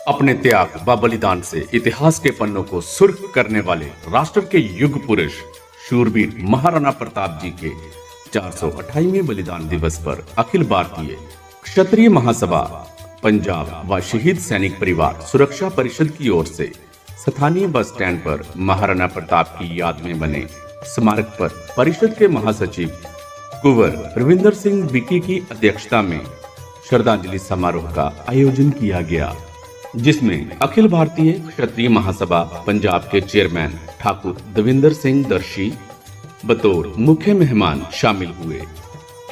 अपने त्याग व बलिदान से इतिहास के पन्नों को सुर्ख करने वाले राष्ट्र के युग पुरुष शूरवीर महाराणा प्रताप जी के 428वें बलिदान दिवस पर अखिल भारतीय क्षत्रिय महासभा पंजाब व शहीद सैनिक परिवार सुरक्षा परिषद की ओर से स्थानीय बस स्टैंड पर महाराणा प्रताप की याद में बने स्मारक पर परिषद के महासचिव कुंवर रविंदर सिंह विकी की अध्यक्षता में श्रद्धांजलि समारोह का आयोजन किया गया, जिसमें अखिल भारतीय क्षत्रिय महासभा पंजाब के चेयरमैन ठाकुर देविंदर सिंह दर्शी बतौर मुख्य मेहमान शामिल हुए।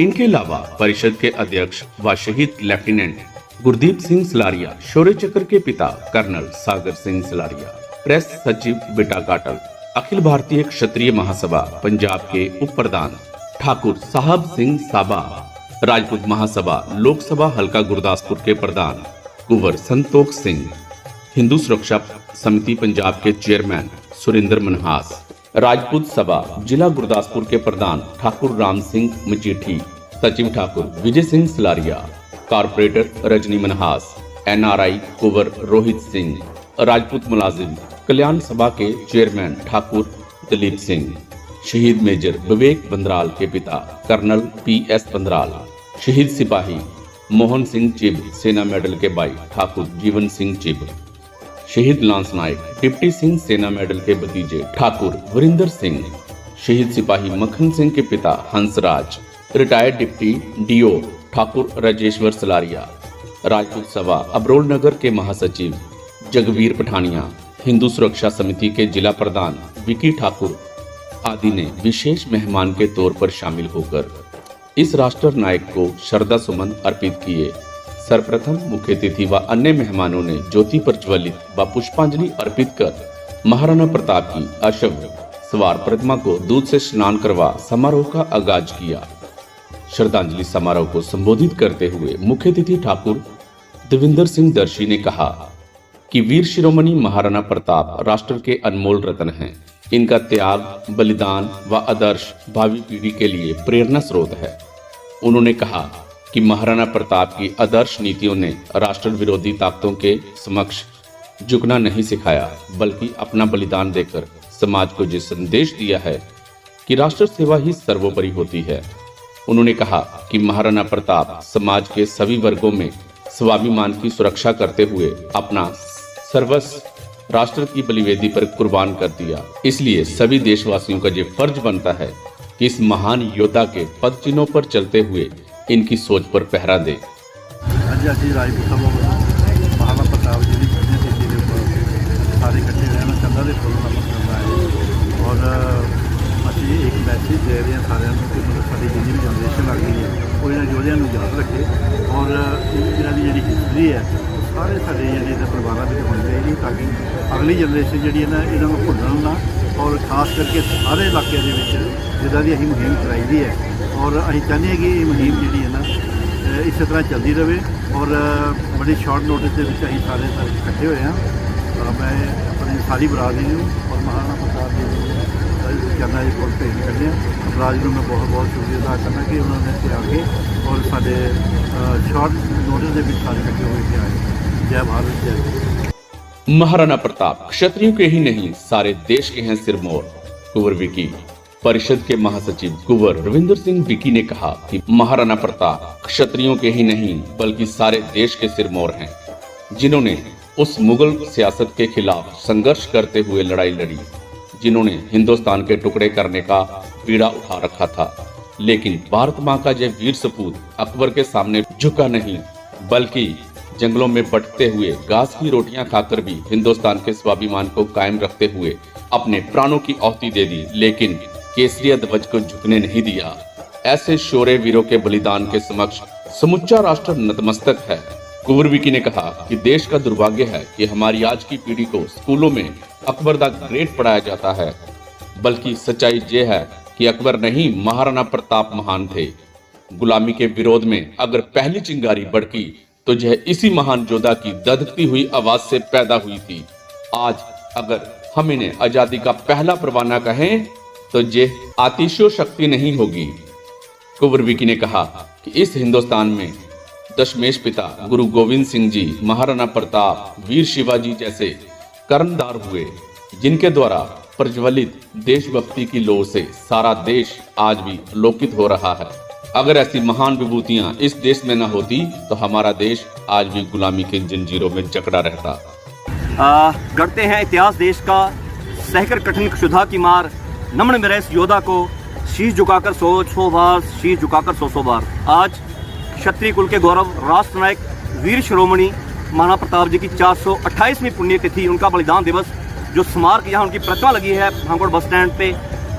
इनके अलावा परिषद के अध्यक्ष व शहीद लेफ्टिनेंट गुरदीप सिंह सलारिया, शौर्य चक्र के पिता कर्नल सागर सिंह सलारिया, प्रेस सचिव बेटा काटल, अखिल भारतीय क्षत्रिय महासभा पंजाब के उप प्रधान ठाकुर साहब सिंह साबा, राजपूत महासभा लोकसभा हल्का गुरदासपुर के प्रधान कुंवर संतोख सिंह, हिंदू सुरक्षा समिति पंजाब के चेयरमैन सुरेंद्र मनहास, राजपूत सभा जिला गुरदासपुर के प्रधान ठाकुर राम सिंह मजीठी, सचिव ठाकुर विजय सिंह सलारिया, कारपोरेटर रजनी मनहास, NRI कुंवर रोहित सिंह, राजपूत मुलाजिम कल्याण सभा के चेयरमैन ठाकुर दिलीप सिंह, शहीद मेजर विवेक बंदराल के पिता कर्नल PS बंदराल, शहीद सिपाही मोहन सिंह चिब, सेना मेडल के भाई ठाकुर जीवन सिंह चिब, शहीद लांस नायक डिप्टी सिंह, सेना मेडल के भतीजे ठाकुर वरिंदर सिंह, शहीद सिपाही मक्खन सिंह के पिता Hansraj, retired deputy DO Thakur Rajeshwar Salaria, Rajput सभा अबरोल नगर के महासचिव जगवीर पठानिया, हिंदू सुरक्षा समिति के जिला प्रधान विकी ठाकुर आदि ने विशेष मेहमान के तौर पर शामिल होकर इस राष्ट्र नायक को श्रद्धा सुमन अर्पित किए। सर्वप्रथम मुख्य अतिथि व अन्य मेहमानों ने ज्योति प्रज्वलित व पुष्पांजलि अर्पित कर महाराणा प्रताप की अश्व सवार प्रतिमा को दूध से स्नान करवा समारोह का आगाज किया। श्रद्धांजलि समारोह को संबोधित करते हुए मुख्य अतिथि ठाकुर देविंदर सिंह दर्शी ने कहा कि वीर शिरोमणि महाराणा प्रताप राष्ट्र के अनमोल रत्न हैं। इनका त्याग, बलिदान व आदर्श भावी पीढ़ी के लिए प्रेरणा स्रोत है। उन्होंने कहा कि महाराणा प्रताप की आदर्श नीतियों ने राष्ट्र विरोधी ताकतों के समक्ष झुकना नहीं सिखाया, बल्कि अपना बलिदान देकर समाज को ये संदेश दिया है कि राष्ट्र सेवा ही सर्वोपरि होती है। उन्होंने कहा कि महाराणा प्रताप समाज के सभी वर्गों में स्वाभिमान की सुरक्षा करते हुए अपना सर्वस्व राष्ट्र की बलिवेदी पर कुर्बान कर दिया। इसलिए सभी देशवासियों का ये फर्ज बनता है कि इस महान योद्धा के पद चिन्हों पर चलते हुए इनकी सोच पर पहरा दे। महाराणा प्रताप जी सारे इकट्ठे रहना चंदा के फुल का मतलब है और अभी एक मैसेज दे रहे हैं सारे कि मतलब सारी जितनी भी जनरेशन आ गई है वो इन योद्धा याद रखे और इन्हों की जी हिस्ट्री है सारे साढ़े जी परिवारों में होनी चाहिए ताकि अगली जनरेशन जी ना इन्हों भुलन ना और खास करके सारे इलाके जिदा की अं मुहिम चलाई दी है और अं चाहते हैं कि ये मुहिम जी है ना इस तरह चलती रहे और बड़ी शॉर्ट नोटिस के अं सारे इकट्ठे हुए हैं। मैं अपनी सारी बरादरी और महाराणा प्रताप जी कहना जी बहुत भेंट करते हैं। बरादरी मैं बहुत बहुत शुक्रिया अदा करना कि उन्होंने इतने आके और साढ़े शॉर्ट नोटिस के सारे इकट्ठे होकर आए। जय भारत जय। महाराणा प्रताप क्षत्रियों के ही नहीं सारे देश के हैं सिरमौर। कुंवर विकी परिषद के महासचिव कुंवर रविंदर सिंह विकी ने कहा कि महाराणा प्रताप क्षत्रियों के ही नहीं बल्कि सारे देश के सिरमौर हैं, जिन्होंने उस मुगल सियासत के खिलाफ संघर्ष करते हुए लड़ाई लड़ी, जिन्होंने हिंदुस्तान के टुकड़े करने का बीड़ा उठा रखा था। लेकिन भारत माँ का यह वीर सपूत अकबर के सामने झुका नहीं, बल्कि जंगलों में भटकते हुए घास की रोटियां खाकर भी हिंदुस्तान के स्वाभिमान को कायम रखते हुए अपने प्राणों की आहुति दे दी, लेकिन केसरिया ध्वज को झुकने नहीं दिया। ऐसे शौर्य वीरों के बलिदान के समक्ष समुच्चा राष्ट्र नतमस्तक है। कुंवर विकी ने कहा कि देश का दुर्भाग्य है कि हमारी आज की पीढ़ी को स्कूलों में अकबर द ग्रेट पढ़ाया जाता है, बल्कि सच्चाई ये है कि अकबर नहीं महाराणा प्रताप महान थे। गुलामी के विरोध में अगर पहली चिंगारी भड़की तो यह इसी महान योद्धा की दधकती हुई आवाज से पैदा हुई थी। आज अगर हम इन्हें आजादी का पहला परवाना कहें तो ये आतिशो शक्ति नहीं होगी। कुंवर विकी ने कहा कि इस हिंदुस्तान में दशमेश पिता गुरु गोविंद सिंह जी, महाराणा प्रताप, वीर शिवाजी जैसे कर्णधार हुए, जिनके द्वारा प्रज्वलित देशभक्ति की लौ से सारा देश आज भी आलोकित हो रहा है। अगर ऐसी महान विभूतियां इस देश में न होती तो हमारा देश आज भी गुलामी के जंजीरों में जकड़ा रहता। गढ़ते हैं इतिहास देश का, सहकर कठिन क्षुधा की मार, नमन मेरे इस योद्धा को, शीश झुकाकर 100 बार, शीश झुकाकर 100 बार। आज क्षत्रिय कुल के गौरव, राष्ट्र नायक, वीर शिरोमणि महाराणा प्रताप जी की 428वीं पुण्यतिथि, उनका बलिदान दिवस, जो स्मारक यहाँ उनकी प्रतिमा लगी है पठानकोट बस स्टैंड पे,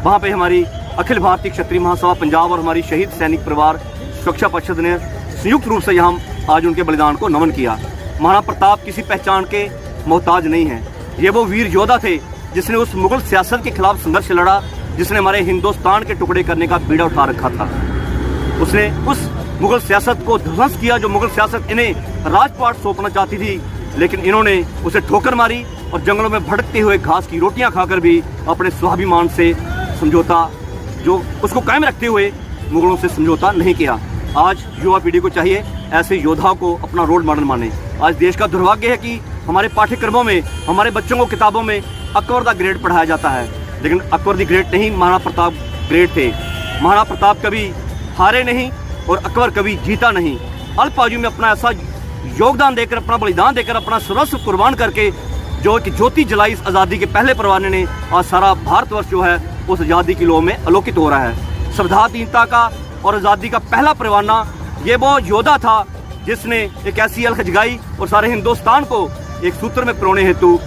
वहाँ पे हमारी अखिल भारतीय क्षत्रिय महासभा पंजाब और हमारी शहीद सैनिक परिवार सुरक्षा परिषद ने संयुक्त रूप से यहाँ आज उनके बलिदान को नमन किया। महाराणा प्रताप किसी पहचान के मोहताज नहीं है। ये वो वीर योद्धा थे जिसने उस मुगल सियासत के खिलाफ संघर्ष लड़ा, जिसने हमारे हिंदुस्तान के टुकड़े करने का बीड़ा उठा रखा था। उसने उस मुगल सियासत को ध्वंस किया जो मुगल सियासत इन्हें राजपाट सौंपना चाहती थी, लेकिन इन्होंने उसे ठोकर मारी और जंगलों में भटकते हुए घास की रोटियां खाकर भी अपने स्वाभिमान से समझौता, जो उसको कायम रखते हुए मुगलों से समझौता नहीं किया। आज युवा पीढ़ी को चाहिए ऐसे योद्धाओं को अपना रोल मॉडल माने। आज देश का दुर्भाग्य है कि हमारे पाठ्यक्रमों में, हमारे बच्चों को किताबों में अकबर द ग्रेट पढ़ाया जाता है, लेकिन अकबर द ग्रेट नहीं, महाराणा प्रताप ग्रेट थे। महाराणा प्रताप कभी हारे नहीं और अकबर कभी जीता नहीं। अल्प आयु में अपना ऐसा योगदान देकर, अपना बलिदान देकर, अपना सर्वस्व कुर्बान करके जो एक ज्योति जलाई इस आज़ादी के पहले परवाने ने, आज सारा भारतवर्ष जो है उस आज़ादी की लौ में आलोकित हो रहा है। संविधानहीनता का और आज़ादी का पहला परवाना ये वो योद्धा था जिसने एक ऐसी अलख जगाई और सारे हिंदुस्तान को एक सूत्र में पिरोने हेतु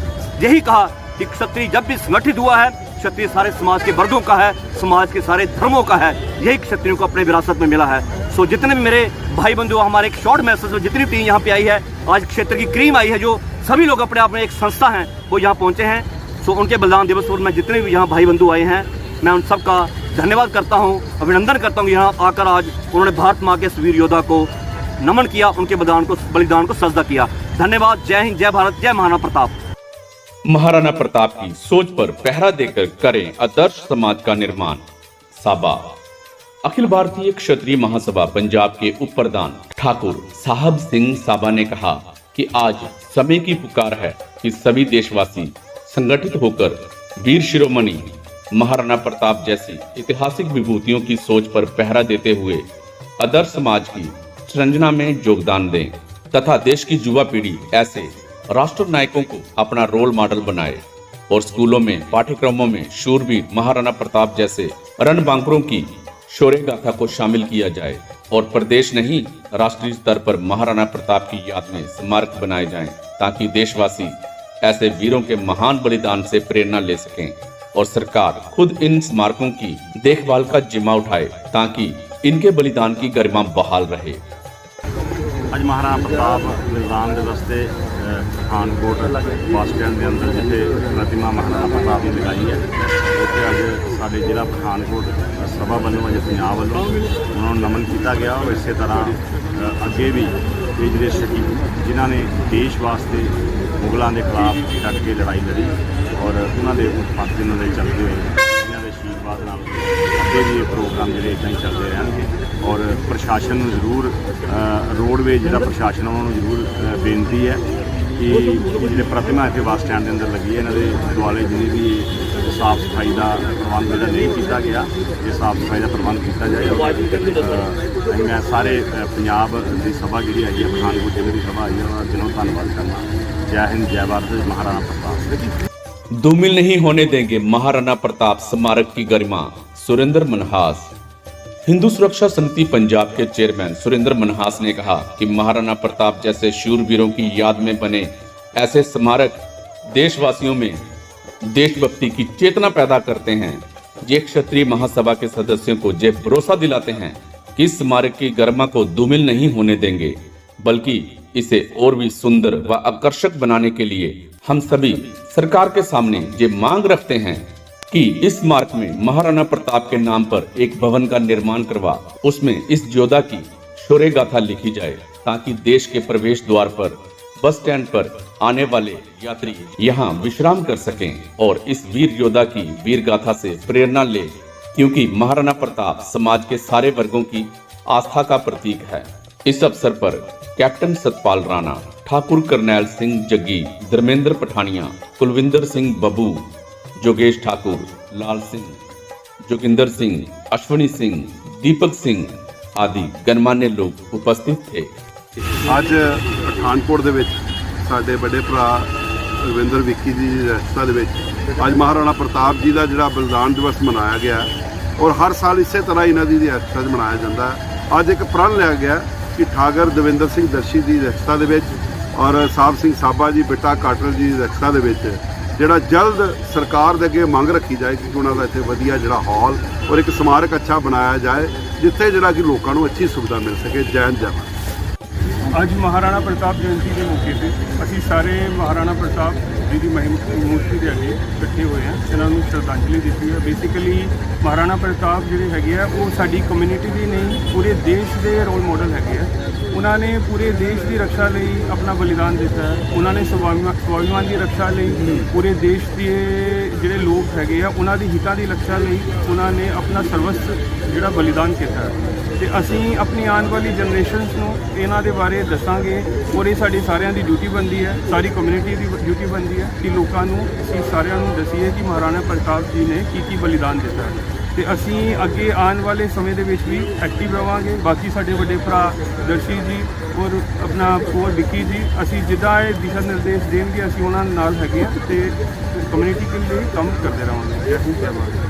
यही कहा कि क्षत्रिय जब भी संगठित हुआ है, क्षत्रिय सारे समाज के वर्गों का है, समाज के सारे धर्मों का है। यही क्षत्रियों को अपने विरासत में मिला है। सो जितने भी मेरे भाई बंधु, हमारे एक शॉर्ट मैसेज में जितनी टीम यहाँ पे आई है, आज क्षेत्र की क्रीम आई है, जो सभी लोग अपने आप में एक संस्था हैं, वो यहाँ पहुँचे हैं। सो उनके बलिदान दिवस पर मैं जितने भी यहाँ भाई बंधु आए हैं, मैं उन सब का धन्यवाद करता हूँ, अभिनंदन करता हूँ। यहाँ आकर आज उन्होंने भारत माँ के वीर योद्धा को नमन किया, उनके बलिदान को सजदा किया। धन्यवाद। जय हिंद, जय भारत, जय महाराणा प्रताप। महाराणा प्रताप की सोच पर पहरा देकर करें आदर्श समाज का निर्माण। साबा। अखिल भारतीय क्षत्रिय महासभा पंजाब के उप प्रधान ठाकुर साहब सिंह साबा ने कहा कि आज समय की पुकार है कि सभी देशवासी संगठित होकर वीर शिरोमणि महाराणा प्रताप जैसी ऐतिहासिक विभूतियों की सोच पर पहरा देते हुए आदर्श समाज की सृजना में योगदान दें तथा देश की युवा पीढ़ी ऐसे राष्ट्र नायकों को अपना रोल मॉडल बनाए और स्कूलों में पाठ्यक्रमों में शूरवीर महाराणा प्रताप जैसे रणबांकुरों की शौर्य गाथा को शामिल किया जाए और प्रदेश नहीं राष्ट्रीय स्तर पर महाराणा प्रताप की याद में स्मारक बनाए जाएं, ताकि देशवासी ऐसे वीरों के महान बलिदान से प्रेरणा ले सकें और सरकार खुद इन स्मारकों की देखभाल का जिम्मा उठाए ताकि इनके बलिदान की गरिमा बहाल रहे। ਅੱਜ महाराणा प्रताप बलिदान दिवस से पठानकोट बस स्टैंड के अंदर जिथे प्रतिमा महाराणा प्रताप की लगाई है, उत्थे अज साडे जिला पठानकोट सभा वालों अज पंजाब वालों उन्होंने नमन किया गया। और इस तरह अगे भी ये जिहड़े शहीद जिन्हों ने देश वास्ते मुगलों के खिलाफ डट के लड़ाई लड़ी और उन्होंने उत्पाद उन्होंने चलते हुए इन्हों के आशीर्वाद नाल अगे भी ये प्रोग्राम जोड़े इदा ही चलते रहेंगे। और प्रशासन को जरूर रोडवेज जो प्रशासन उन्होंने जरूर बेनती है कि जो प्रतिमा इतने बस स्टैंड के अंदर लगी है, इन्होंने दुआले जिन्हें भी साफ सफाई का प्रबंध जो नहीं किया गया, ये साफ सफाई का प्रबंध किया जाए। मैं सारे पंजाब की सभा जी आई है, पठानकोट जिले की सभा आई है, और दिनों धन्यवाद करना। जय हिंद, जय भारत, महाराणा प्रताप। धूमिल नहीं होने देंगे महाराणा प्रताप स्मारक की गरिमा। सुरेंद्र मनहास। हिंदू सुरक्षा समिति पंजाब के चेयरमैन सुरेंद्र मनहास ने कहा कि महाराणा प्रताप जैसे शूरवीरों की याद में बने ऐसे स्मारक देशवासियों में देशभक्ति की चेतना पैदा करते हैं। ये क्षत्रिय महासभा के सदस्यों को ये भरोसा दिलाते हैं कि इस स्मारक की गरिमा को धूमिल नहीं होने देंगे, बल्कि इसे और भी सुंदर व आकर्षक बनाने के लिए हम सभी सरकार के सामने ये मांग रखते हैं कि इस स्मारक में महाराणा प्रताप के नाम पर एक भवन का निर्माण करवा उसमें इस योद्धा की शौर्य गाथा लिखी जाए, ताकि देश के प्रवेश द्वार पर बस स्टैंड पर आने वाले यात्री यहाँ विश्राम कर सकें और इस वीर योद्धा की वीर गाथा से प्रेरणा ले, क्योंकि महाराणा प्रताप समाज के सारे वर्गों की आस्था का प्रतीक है। इस अवसर पर कैप्टन सतपाल राणा, ठाकुर करनैल सिंह जग्गी, धर्मेंद्र पठानिया, कुलविंदर सिंह बबू, जोगेश ठाकुर, लाल सिंह, जोगिंदर सिंह, अश्वनी सिंह, दीपक सिंह आदि गणमान्य लोग उपस्थित थे। ਅੱਜ ਪਠਾਨਕੋਟ ਦੇ ਵਿੱਚ ਸਾਡੇ ਵੱਡੇ ਭਰਾ ਰਵਿੰਦਰ ਵਿੱਕੀ ਜੀ ਦੀ ਰਸਤਾ ਦੇ ਵਿੱਚ ਅੱਜ ਮਹਾਰਾਣਾ ਪ੍ਰਤਾਪ ਜੀ ਦਾ ਜਿਹੜਾ ਬਲੀਦਾਨ ਦਿਵਸ ਮਨਾਇਆ ਗਿਆ ਔਰ ਹਰ ਸਾਲ ਇਸੇ ਤਰ੍ਹਾਂ ਇਹਨਾਂ ਦੀ ਰਸਤਾ 'ਚ ਮਨਾਇਆ ਜਾਂਦਾ ਹੈ। ਅੱਜ ਇੱਕ ਪ੍ਰਣ ਲਿਆ ਗਿਆ ਕਿ ਠਾਕਰ ਦਵਿੰਦਰ ਸਿੰਘ ਦਰਸ਼ੀ ਦੀ ਰਸਤਾ ਦੇ ਵਿੱਚ ਔਰ ਸਾਹਿਬ ਸਿੰਘ ਸਾਬਾ ਜੀ ਬਿੱਟਾ ਕਾਟਲ ਜੀ ਦੀ ਰਸਤਾ ਦੇ ਵਿੱਚ ਜਿਹੜਾ ਜਲਦ ਸਰਕਾਰ ਦੇ ਅੱਗੇ ਮੰਗ ਰੱਖੀ ਜਾਏ ਕਿ ਉਹਨਾਂ ਦਾ ਇੱਥੇ ਵਧੀਆ ਜਿਹੜਾ ਹਾਲ ਔਰ ਇੱਕ ਸਮਾਰਕ ਅੱਛਾ ਬਣਾਇਆ ਜਾਏ ਜਿੱਥੇ ਜਿਹੜਾ ਕਿ ਲੋਕਾਂ ਨੂੰ ਅੱਛੀ ਸੁਵਿਧਾ ਮਿਲ ਸਕੇ। ਜੈ ਹਿੰਦ ਜੈ ਭਾਰਤ। ਅੱਜ ਮਹਾਰਾਣਾ ਪ੍ਰਤਾਪ ਜਯੰਤੀ ਦੇ ਮੌਕੇ ਤੇ ਅਸੀਂ ਸਾਰੇ ਮਹਾਰਾਣਾ ਪ੍ਰਤਾਪ ਜੀ ਦੀ ਮੂਰਤੀ ਦੇ ਅੱਗੇ ਇਕੱਠੇ ਹੋਏ ਹਾਂ, ਇਹਨਾਂ ਨੂੰ ਸ਼ਰਧਾਂਜਲੀ ਦਿੱਤੀ ਹੈ। ਬੇਸਿਕਲੀ ਮਹਾਰਾਣਾ ਪ੍ਰਤਾਪ ਜਿਹੜੇ ਹੈਗੇ ਆ ਉਹ ਸਾਡੀ ਕਮਿਊਨਿਟੀ ਦੀ ਨਹੀਂ ਪੂਰੇ ਦੇਸ਼ ਦੇ ਰੋਲ ਮਾਡਲ ਹੈਗੇ ਆ। ਉਹਨਾਂ ਨੇ ਪੂਰੇ ਦੇਸ਼ ਦੀ ਰੱਖਿਆ ਲਈ ਆਪਣਾ ਬਲੀਦਾਨ ਦਿੱਤਾ ਹੈ। ਉਹਨਾਂ ਨੇ ਸਵਾਭਿਮਾਨ ਦੀ ਰੱਖਿਆ ਲਈ ਪੂਰੇ ਦੇਸ਼ ਦੇ ਜਿਹੜੇ ਲੋਕ ਹੈਗੇ ਆ ਉਹਨਾਂ ਦੀ ਹਿੱਤਾਂ ਦੀ ਰੱਖਿਆ ਲਈ ਉਹਨਾਂ ਨੇ ਆਪਣਾ ਸਰਵਸਵ ਜਿਹੜਾ ਬਲੀਦਾਨ ਕੀਤਾ ਹੈ। ਤੇ ਅਸੀਂ ਆਪਣੀ ਆਉਣ ਵਾਲੀ ਜਨਰੇਸ਼ਨਸ ਨੂੰ ਇਹਨਾਂ ਦੇ ਬਾਰੇ ਦੱਸਾਂਗੇ ਔਰ ਇਹ ਸਾਡੀ ਸਾਰਿਆਂ ਦੀ ਡਿਊਟੀ ਬਣਦੀ ਹੈ, ਸਾਰੀ ਕਮਿਊਨਿਟੀ ਦੀ ਡਿਊਟੀ ਬਣਦੀ ਹੈ ਕਿ ਲੋਕਾਂ ਨੂੰ ਅਸੀਂ ਸਾਰਿਆਂ ਨੂੰ ਦੱਸੀਏ ਕਿ ਮਹਾਰਾਣਾ ਪ੍ਰਤਾਪ ਜੀ ਨੇ ਕੀ ਬਲੀਦਾਨ ਦਿੱਤਾ ਹੈ। ਤੇ ਅਸੀਂ ਅੱਗੇ ਆਉਣ ਵਾਲੇ ਸਮੇਂ ਦੇ ਵਿੱਚ ਵੀ ਐਕਟਿਵ ਰਹਾਂਗੇ। ਬਾਕੀ ਸਾਡੇ ਵੱਡੇ ਭਰਾ ਦਰਸ਼ੀ ਜੀ ਔਰ ਆਪਣਾ ਕੋਰ ਵਿੱਕੀ ਜੀ, ਅਸੀਂ ਜਿੱਦਾਂ ਇਹ ਦਿਸ਼ਾ ਨਿਰਦੇਸ਼ ਦੇਣਗੇ ਅਸੀਂ ਉਹਨਾਂ ਨਾਲ ਹੈਗੇ ਹਾਂ ਤੇ ਕਮਿਊਨਿਟੀ ਦੇ ਲਈ ਕੰਮ ਕਰਦੇ ਰਹਾਂਗੇ। ਜੈ ਹਿੰਦ ਜੈ ਭਾਰਤ।